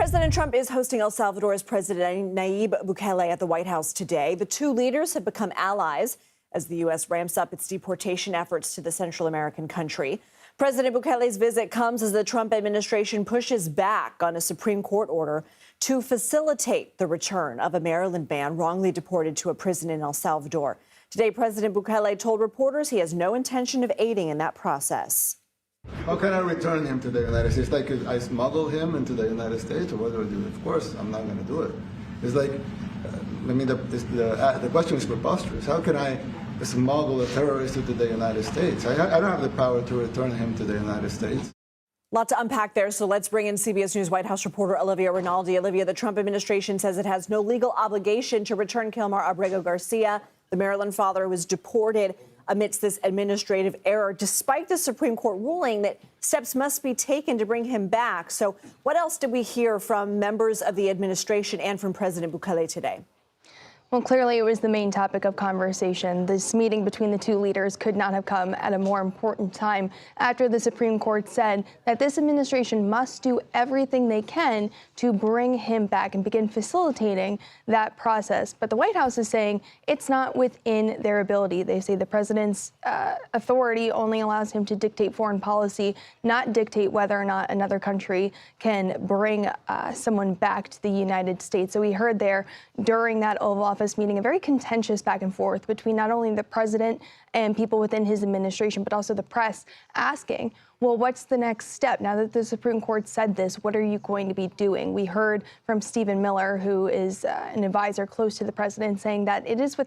President Trump is hosting El Salvador's President Nayib Bukele at the White House today. The two leaders have become allies as the U.S. ramps up its deportation efforts to the Central American country. President Bukele's visit comes as the Trump administration pushes back on a Supreme Court order to facilitate the return of a Maryland man wrongly deported to a prison in El Salvador. Today, President Bukele told reporters he has no intention of aiding in that process. How can I return him to the United States? Like, I smuggle him into the United States, or what do I do? Of course, I'm not going to do it. It's like, the question is preposterous. How can I smuggle a terrorist into the United States? I don't have the power to return him to the United States. A lot to unpack there, so let's bring in CBS News White House reporter Olivia Rinaldi. Olivia, the Trump administration says it has no legal obligation to return Kilmar Abrego Garcia, the Maryland father who was deported amidst this administrative error, despite the Supreme Court ruling that steps must be taken to bring him back. So what else did we hear from members of the administration and from President Bukele today? Well, clearly it was the main topic of conversation. This meeting between the two leaders could not have come at a more important time after the Supreme Court said that this administration must do everything they can to bring him back and begin facilitating that process. But the White House is saying it's not within their ability. They say the president's authority only allows him to dictate foreign policy, not dictate whether or not another country can bring someone back to the United States. So we heard there during that Oval Office meeting a very contentious back and forth between not only the president and people within his administration, but also the press asking, well, what's the next step? Now that the Supreme Court said this, what are you going to be doing? We heard from Stephen Miller, who is an advisor close to the president, saying that it's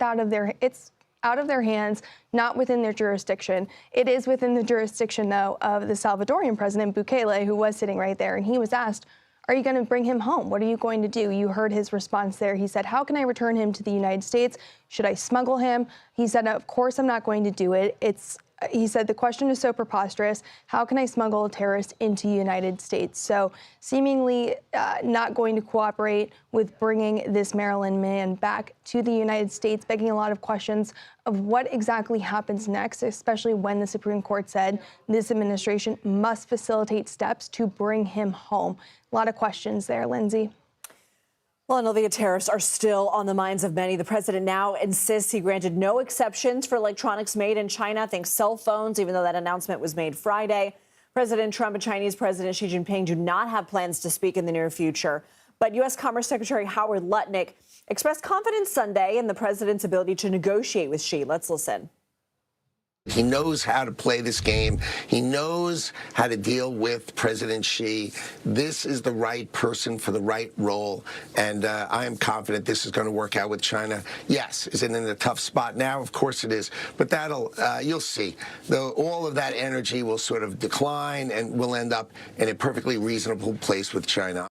out of their hands, not within their jurisdiction. It is within the jurisdiction, though, of the Salvadorian president, Bukele, who was sitting right there. And he was asked, are you going to bring him home? What are you going to do? You heard his response there. He said, how can I return him to the United States? Should I smuggle him? He said, of course, I'm not going to do it. He said, the question is so preposterous. How can I smuggle a terrorist into the United States? So seemingly not going to cooperate with bringing this Maryland man back to the United States, begging a lot of questions of what exactly happens next, especially when the Supreme Court said this administration must facilitate steps to bring him home. A lot of questions there, Lindsay. Well, and Olivia, tariffs are still on the minds of many. The president now insists he granted no exceptions for electronics made in China. Think cell phones, even though that announcement was made Friday. President Trump and Chinese President Xi Jinping do not have plans to speak in the near future. But U.S. Commerce Secretary Howard Lutnick expressed confidence Sunday in the president's ability to negotiate with Xi. Let's listen. He knows how to play this game. He knows how to deal with President Xi. This is the right person for the right role, and I am confident this is going to work out with China. Yes, is it in a tough spot now? Of course it is, but that'll you'll see. All of that energy will sort of decline, and we'll end up in a perfectly reasonable place with China.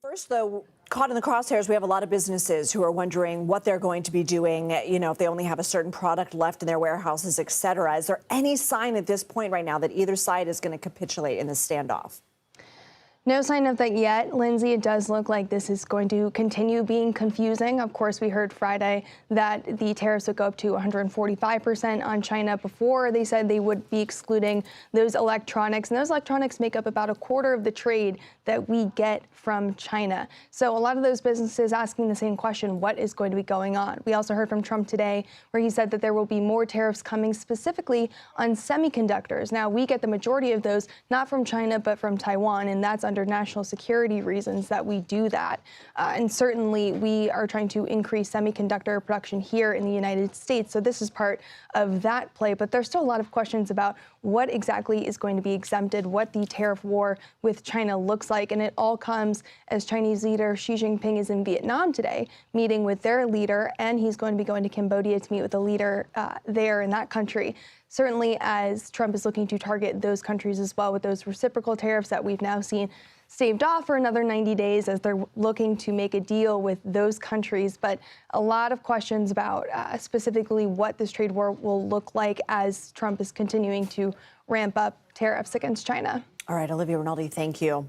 First, though, caught in the crosshairs, we have a lot of businesses who are wondering what they're going to be doing, if they only have a certain product left in their warehouses, et cetera. Is there any sign at this point right now that either side is going to capitulate in this standoff? No sign of that yet, Lindsay. It does look like this is going to continue being confusing. Of course, we heard Friday that the tariffs would go up to 145% on China. Before, they said they would be excluding those electronics. And those electronics make up about a quarter of the trade that we get from China. So a lot of those businesses asking the same question, what is going to be going on? We also heard from Trump today where he said that there will be more tariffs coming specifically on semiconductors. Now, we get the majority of those, not from China, but from Taiwan, and that's under national security reasons that we do that. And certainly we are trying to increase semiconductor production here in the United States. So this is part of that play. But there's still a lot of questions about what exactly is going to be exempted, what the tariff war with China looks like. And it all comes as Chinese leader Xi Jinping is in Vietnam today, meeting with their leader, and he's going to be going to Cambodia to meet with the leader there in that country. Certainly as Trump is looking to target those countries as well with those reciprocal tariffs that we've now seen staved off for another 90 days as they're looking to make a deal with those countries. But a lot of questions about specifically what this trade war will look like as Trump is continuing to ramp up tariffs against China. All right, Olivia Rinaldi, thank you.